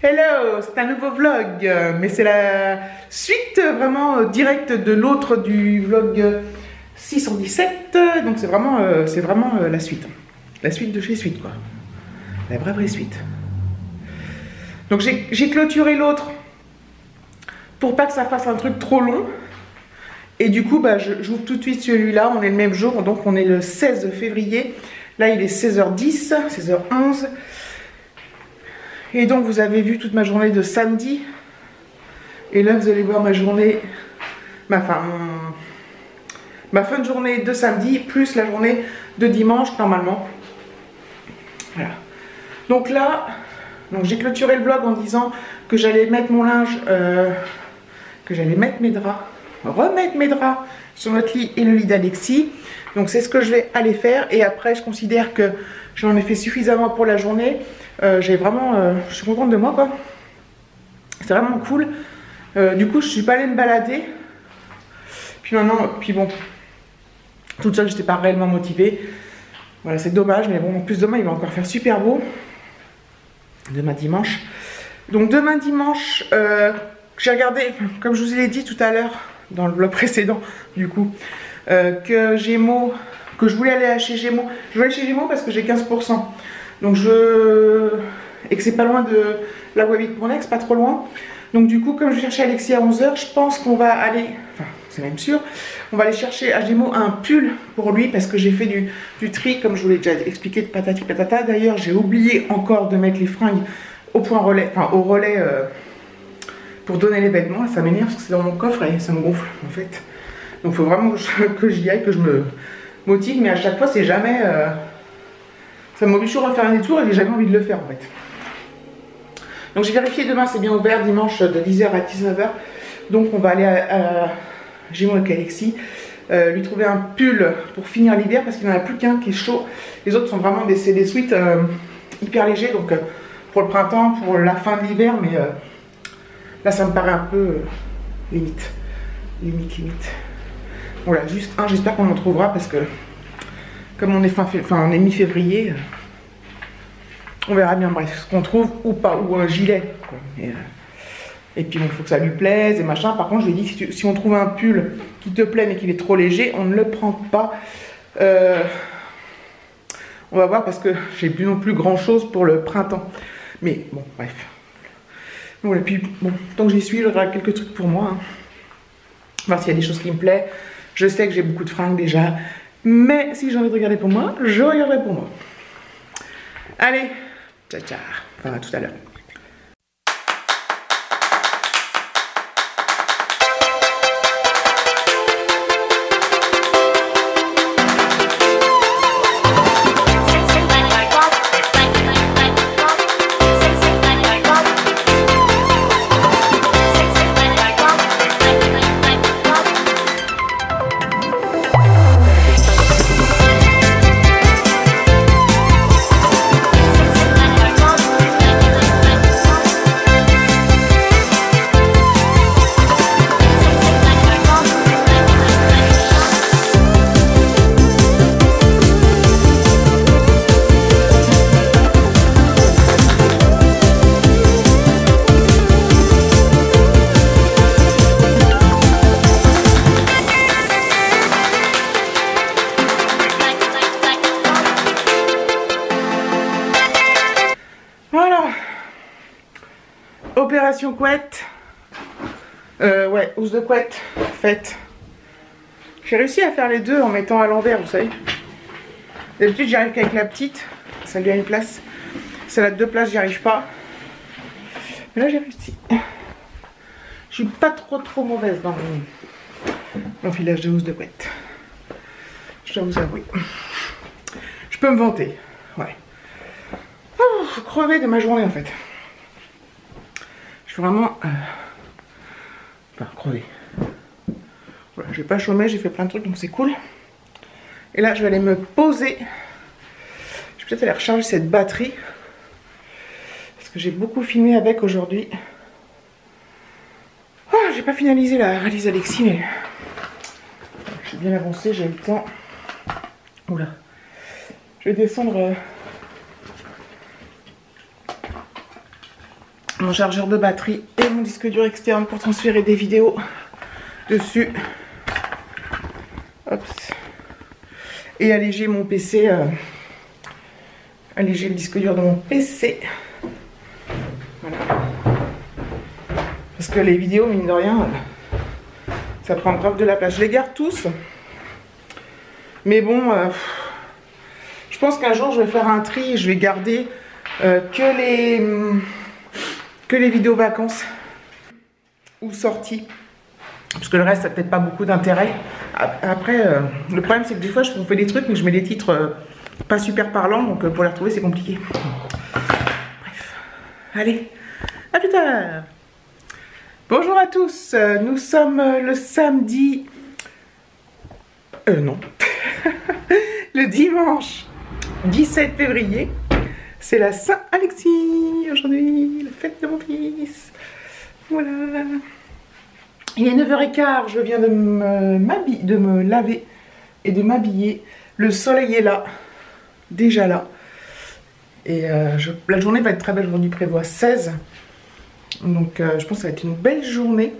Hello, c'est un nouveau vlog, mais c'est la suite vraiment directe de l'autre du vlog 617, donc c'est vraiment la suite de chez Suite quoi, la vraie suite. Donc j'ai clôturé l'autre pour pas que ça fasse un truc trop long, et du coup bah, j'ouvre tout de suite celui-là. On est le même jour, donc on est le 16 février, là il est 16h10, 16h11. Et donc vous avez vu toute ma journée de samedi. Et là vous allez voir ma journée, ma fin de journée de samedi, plus la journée de dimanche normalement. Voilà. Donc là, j'ai clôturé le vlog en disant que j'allais mettre mon linge, que j'allais mettre mes draps, remettre mes draps sur notre lit et le lit d'Alexis. Donc c'est ce que je vais aller faire. Et après je considère que j'en ai fait suffisamment pour la journée. Je suis contente de moi quoi. C'est vraiment cool. Du coup je suis pas allée me balader. Puis maintenant, bon, toute seule j'étais pas réellement motivée. Voilà, c'est dommage, mais bon, en plus demain il va encore faire super beau. Demain dimanche. Donc demain dimanche, j'ai regardé, comme je vous l'ai dit tout à l'heure dans le vlog précédent, du coup, que Gémeaux, que je voulais aller chez Gémeaux. Je voulais aller chez Gémeaux parce que j'ai 15%. Donc et que c'est pas loin de là où habite mon ex, pas trop loin. Donc du coup, comme je cherchais Alexis à 11h, je pense qu'on va aller, enfin c'est même sûr, on va aller chercher à Gémeaux un pull pour lui parce que j'ai fait du tri, comme je vous l'ai déjà expliqué, de patati patata. D'ailleurs, j'ai oublié encore de mettre les fringues au point relais, enfin au relais pour donner les vêtements. Ça m'énerve parce que c'est dans mon coffre et ça me gonfle en fait. Donc il faut vraiment que j'y aille, que je me motive, mais à chaque fois c'est jamais... ça m'oblige toujours à faire un détour et j'ai jamais envie de le faire en fait. Donc j'ai vérifié, demain c'est bien ouvert, dimanche de 10h à 19h. Donc on va aller à Gémeaux avec Alexis, lui trouver un pull pour finir l'hiver parce qu'il n'en a plus qu'un qui est chaud. Les autres sont vraiment des sweats hyper légers, donc pour le printemps, pour la fin de l'hiver, mais là ça me paraît un peu limite. Voilà, juste un, j'espère qu'on en trouvera parce que comme on est mi-février, on verra bien, bref, ce qu'on trouve ou pas, ou un gilet quoi. Et puis bon, il faut que ça lui plaise et machin. Par contre, je lui ai dit, si on trouve un pull qui te plaît mais qu'il est trop léger, on ne le prend pas. On va voir parce que j'ai plus non plus grand chose pour le printemps. Mais bon, bref. Voilà, puis bon, tant que j'y suis, j'aurai quelques trucs pour moi. Hein. Voir s'il y a des choses qui me plaisent. Je sais que j'ai beaucoup de fringues déjà. Mais si j'ai envie de regarder pour moi, je regarderai pour moi. Allez, ciao ciao. Enfin, à tout à l'heure. Opération couette, ouais, housse de couette faite. J'ai réussi à faire les deux en mettant à l'envers, vous savez. D'habitude, j'y arrive qu'avec la petite, ça lui a une place. Celle à deux places, j'y arrive pas. Mais là, j'ai réussi. Je suis pas trop mauvaise dans l'enfilage de housse de couette. Je dois vous avouer. Je peux me vanter, ouais. Oh, je suis crevée de ma journée en fait. Je suis vraiment crevée. Voilà, j'ai pas chômé, j'ai fait plein de trucs donc c'est cool. Et là je vais aller me poser. Je vais peut-être aller recharger cette batterie parce que j'ai beaucoup filmé avec aujourd'hui. Oh, j'ai pas finalisé la réalise Alexis mais je suis bien avancée, j'ai le temps. Oula. Je vais descendre mon chargeur de batterie et mon disque dur externe pour transférer des vidéos dessus. Hop. Et alléger mon PC, alléger le disque dur de mon PC. Voilà. Parce que les vidéos, mine de rien, ça prend grave de la place. Je les garde tous. Mais bon, je pense qu'un jour, je vais faire un tri et je vais garder que les vidéos vacances ou sorties. Parce que le reste, ça n'a peut-être pas beaucoup d'intérêt. Après, le problème, c'est que des fois, on fait des trucs, mais je mets des titres pas super parlants. Donc, pour les retrouver, c'est compliqué. Bref. Allez, à plus tard. Bonjour à tous. Nous sommes le samedi... non. Le dimanche 17 février. C'est la Saint-Alexis aujourd'hui, la fête de mon fils. Voilà. Il est 9h15, je viens de me laver et de m'habiller. Le soleil est là, déjà là. Et la journée va être très belle, aujourd'hui prévoit 16. Donc je pense que ça va être une belle journée.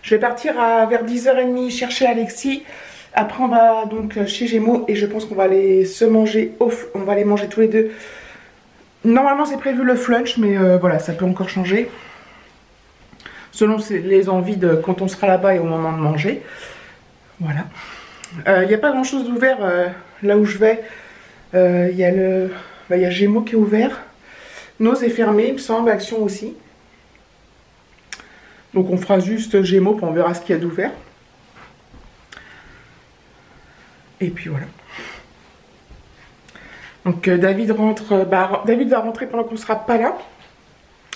Je vais partir vers 10h30 chercher Alexis. Après on va donc chez Gémeaux et je pense qu'on va aller se manger, on va aller manger tous les deux. Normalement c'est prévu le flunch, mais voilà, ça peut encore changer. Selon les envies de quand on sera là-bas et au moment de manger. Voilà. Il n'y a pas grand chose d'ouvert là où je vais. Il y a Gémeaux qui est ouvert. Nose est fermé, il me semble, Action aussi. Donc on fera juste Gémeaux, puis on verra ce qu'il y a d'ouvert. Et puis voilà. Donc David rentre, David va rentrer pendant qu'on ne sera pas là,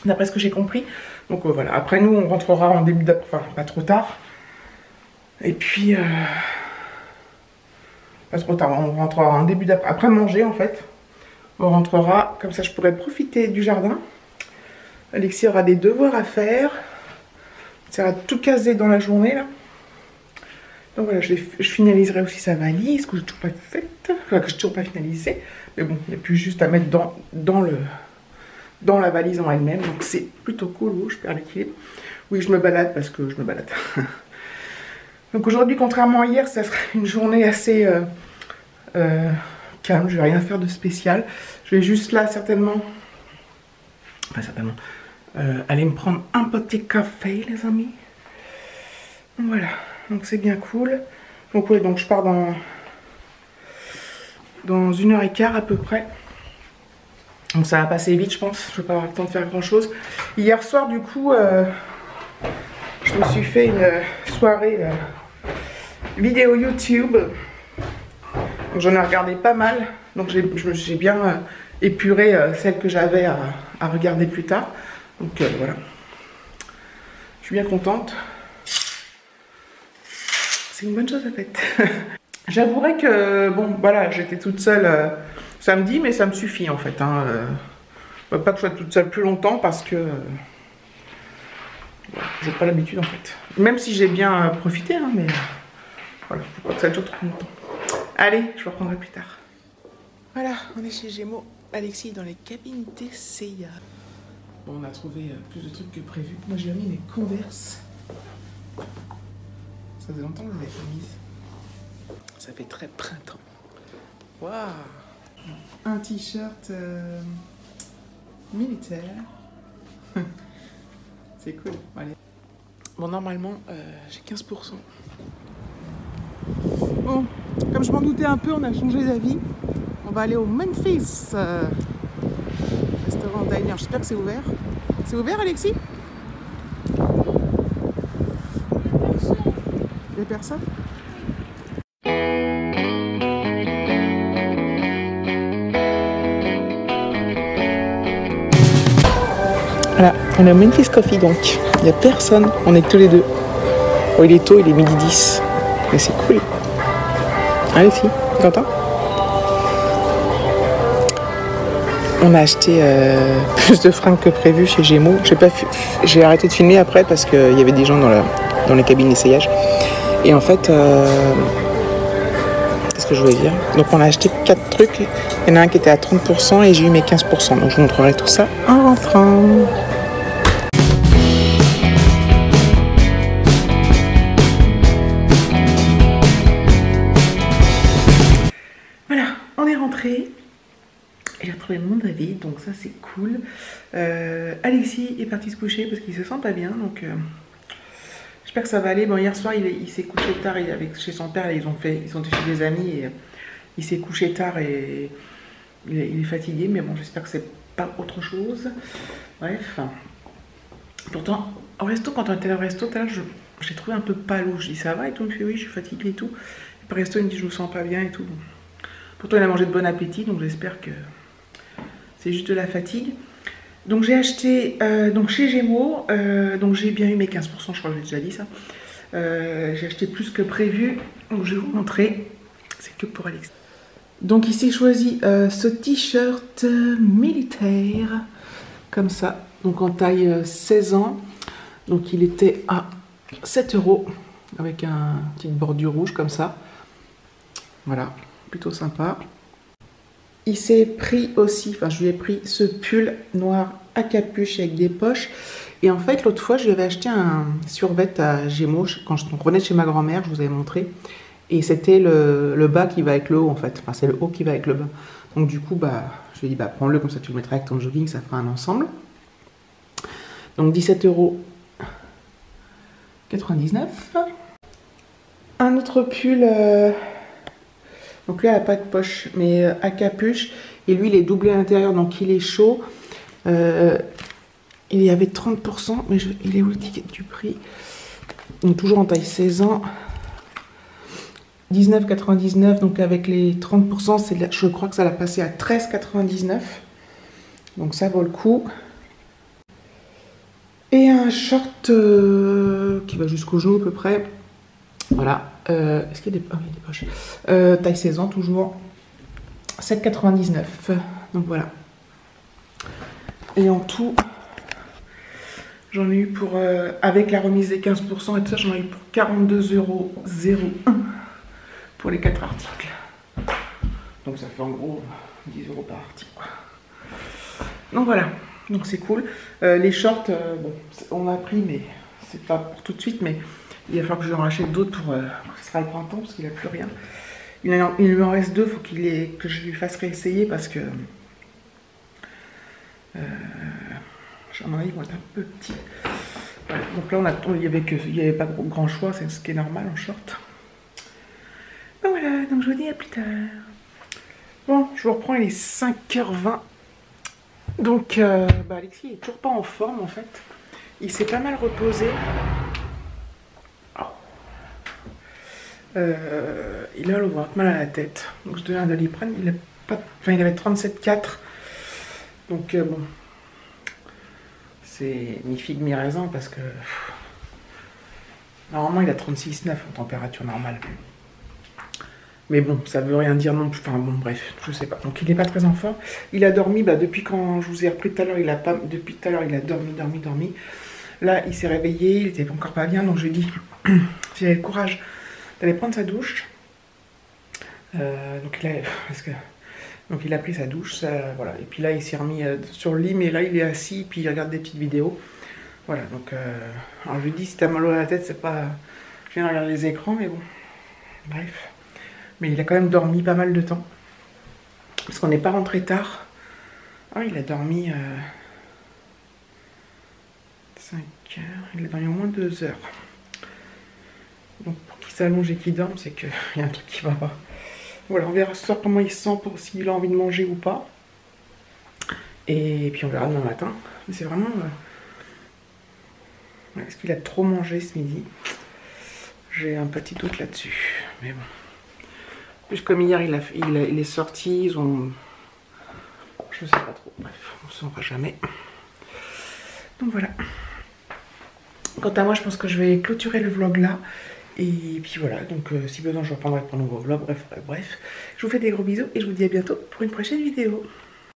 d'après ce que j'ai compris. Donc voilà, après nous on rentrera en début d'après, enfin pas trop tard. Et puis, pas trop tard, on rentrera en début d'après, après manger en fait. On rentrera, comme ça je pourrai profiter du jardin. Alexis aura des devoirs à faire. Ça va tout caser dans la journée là. Donc voilà, je finaliserai aussi sa valise, que je n'ai toujours pas faite, enfin que je n'ai toujours pas finalisée. Mais bon, il n'y a plus juste à mettre dans la valise en elle-même. Donc c'est plutôt cool, je perds l'équilibre. Oui, je me balade parce que je me balade. Donc aujourd'hui, contrairement à hier, ça sera une journée assez calme. Je ne vais rien faire de spécial. Je vais juste là, certainement, aller me prendre un petit café, les amis. Voilà. Donc c'est bien cool. Donc ouais, donc je pars dans 1h15 à peu près. Donc ça va passer vite je pense. Je vais pas avoir le temps de faire grand chose. Hier soir du coup je me suis fait une soirée vidéo YouTube. J'en ai regardé pas mal. Donc j'ai bien épuré celle que j'avais à regarder plus tard. Donc voilà. Je suis bien contente. C'est une bonne chose à faire. J'avouerai que, bon, voilà, j'étais toute seule samedi, mais ça me suffit en fait. Hein, pas que je sois toute seule plus longtemps parce que j'ai pas l'habitude en fait. Même si j'ai bien profité, hein, mais voilà, faut pas que ça dure trop longtemps. Allez, je vous reprendrai plus tard. Voilà, on est chez Gémeaux. Alexis est dans les cabines d'essai. Bon, on a trouvé plus de trucs que prévu. Moi, j'ai mis mes Converse. Ça faisait longtemps que je l'avais pas mise. Ça fait très printemps. Waouh! Un t-shirt militaire. C'est cool. Allez. Bon, normalement, j'ai 15%. Bon, comme je m'en doutais un peu, on a changé d'avis. On va aller au Memphis restaurant diner. J'espère que c'est ouvert. C'est ouvert, Alexis? Il n'y a personne? Voilà, on est au Memphis Coffee donc. Il n'y a personne, on est que tous les deux. Oh, il est tôt, il est 12h10. Mais c'est cool. Alexis, t'entends? On a acheté plus de fringues que prévu chez Gémeaux. J'ai arrêté de filmer après parce qu'il y avait des gens dans les cabines d'essayage. Et en fait, ce que je veux dire. Donc on a acheté 4 trucs, il y en a un qui était à 30% et j'ai eu mes 15%. Donc je vous montrerai tout ça en rentrant. Voilà, on est rentré. J'ai retrouvé mon David, donc ça c'est cool. Alexis est parti se coucher parce qu'il se sent pas bien, donc j'espère que ça va aller. Bon, hier soir il s'est couché tard, chez son père, ils sont chez des amis et il s'est couché tard et il est fatigué, mais bon, j'espère que c'est pas autre chose. Bref, pourtant au resto, quand on était au resto, tout à l'heure, j'ai trouvé un peu pâle. Je dis ça va et tout, il me fait oui, je suis fatiguée et tout. Et puis au resto il me dit je me sens pas bien et tout. Pourtant il a mangé de bon appétit, donc j'espère que c'est juste de la fatigue. Donc j'ai acheté donc chez Gémeaux, donc j'ai bien eu mes 15%, je crois que j'ai déjà dit ça. J'ai acheté plus que prévu, donc je vais vous montrer. C'est que pour Alex. Donc il s'est choisi ce t-shirt militaire, comme ça, donc en taille 16 ans. Donc il était à 7 €, avec une petite bordure rouge comme ça. Voilà, plutôt sympa. Il s'est pris aussi, enfin je lui ai pris ce pull noir à capuche avec des poches. Et en fait l'autre fois je lui avais acheté un survêt à Gémeaux quand on revenait de chez ma grand-mère, je vous avais montré. Et c'était le bas qui va avec le haut en fait, enfin c'est le haut qui va avec le bas. Donc du coup bah je lui ai dit bah prends-le comme ça tu le mettras avec ton jogging, ça fera un ensemble. Donc 17,99 €. Un autre pull... Donc lui, elle n'a pas de poche, mais à capuche. Et lui, il est doublé à l'intérieur, donc il est chaud. Il y avait 30%, mais il est où le ticket du prix? Donc toujours en taille 16 ans. 19,99 €, donc avec les 30%, je crois que ça l'a passé à 13,99 €. Donc ça vaut le coup. Et un short qui va jusqu'au genou à peu près. Voilà. Est-ce qu'il y a des... Ah oui, des poches. Taille 16 ans toujours. 7,99 €. Donc voilà. Et en tout, j'en ai eu pour... avec la remise des 15% et tout ça, j'en ai eu pour 42,01 € pour les 4 articles. Donc ça fait en gros 10 € par article, quoi. Donc voilà. Donc c'est cool. Les shorts, bon, on a pris, mais c'est pas pour tout de suite, mais... Il va falloir que je en rachète d'autres pour ce sera le printemps parce qu'il n'a plus rien. Il lui en reste 2, il faut que je lui fasse réessayer parce que à mon avis ils vont être un peu petits. Voilà, donc là il n'y avait pas grand choix, c'est ce qui est normal en short. Donc voilà, donc je vous dis à plus tard. Bon, je vous reprends, il est 5h20. Donc Alexis est toujours pas en forme en fait. Il s'est pas mal reposé. Il a le ventre, mal à la tête, donc je donnais un Doliprane. Il avait 37,4. Donc bon, c'est mi-figue mi-raisin parce que normalement il a 36,9 en température normale. Mais bon, ça veut rien dire non plus. Enfin bon, bref, je sais pas. Donc il n'est pas très en forme. Il a dormi, depuis quand je vous ai repris tout à l'heure, depuis tout à l'heure il a dormi. Là il s'est réveillé, il était encore pas bien, donc je lui ai dit s'il avait le courage d'aller prendre sa douche. Donc il a pris sa douche, ça, voilà. Et puis là il s'est remis sur le lit, mais là il est assis, puis il regarde des petites vidéos. Voilà, donc alors je lui dis si t'as mal à la tête, c'est pas... Je viens de regarder les écrans, mais bon, bref. Mais il a quand même dormi pas mal de temps. Parce qu'on n'est pas rentré tard. Ah, il a dormi 5 heures, il a dormi au moins 2 heures. Donc pour qu'il s'allonge et qu'il dorme, c'est qu'il y a un truc qui va pas. Voilà, on verra ce soir comment il se sent, pour s'il a envie de manger ou pas. Et puis on verra demain matin. Mais c'est vraiment... Est-ce qu'il a trop mangé ce midi? J'ai un petit doute là-dessus. Mais bon. En plus, comme hier, il est sorti, ils ont... Je sais pas trop. Bref, on ne saura jamais. Donc voilà. Quant à moi, je pense que je vais clôturer le vlog là. Et puis voilà, donc si besoin, je reprendrai pour un nouveau vlog. Bref. Je vous fais des gros bisous et je vous dis à bientôt pour une prochaine vidéo.